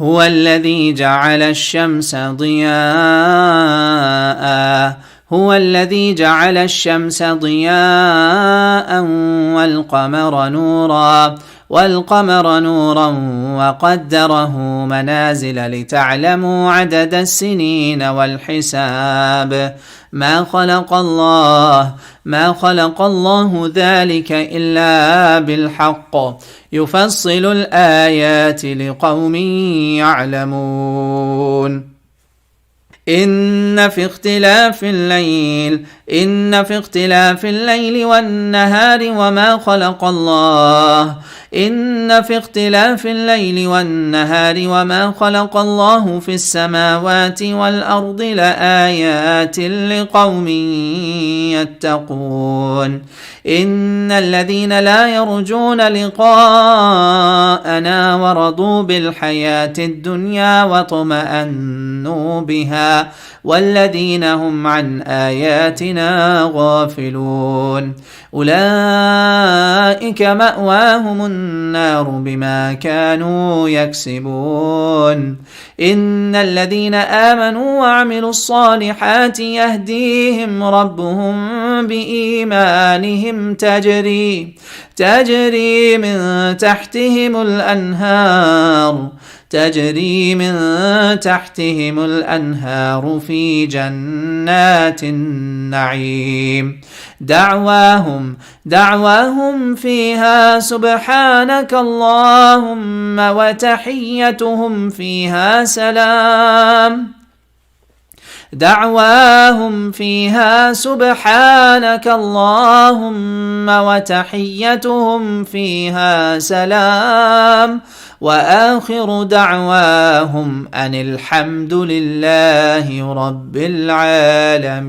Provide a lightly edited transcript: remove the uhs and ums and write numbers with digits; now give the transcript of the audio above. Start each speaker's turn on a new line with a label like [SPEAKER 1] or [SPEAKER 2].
[SPEAKER 1] هو الذي جعل الشمس ضياء هو الذي جعل الشمس ضياء والقمر نورا وقدره منازل لتعلموا عدد السنين والحساب ما خلق الله ذلك إلا بالحق يفصل الآيات لقوم يعلمون إن في اختلاف الليل والنهار وما خلق الله في السماوات والأرض لآيات لقوم يتقون إن الذين لا يرجون لقاءنا ورضوا بالحياة الدنيا واطمأنوا بها والذين هم عن آياتنا غافلون أولئك مأواهم النار بما كانوا يكسبون إن الذين آمنوا وعملوا الصالحات يهديهم ربهم بإيمانهم تجري من تحتهم الأنهار في جنات النعيم دعواهم فيها سبحانك اللهم وتحيتهم فيها سلام دعواهم فيها سبحانك اللهم وتحيتهم فيها سلام وآخر دعواهم أن الحمد لله رب العالمين.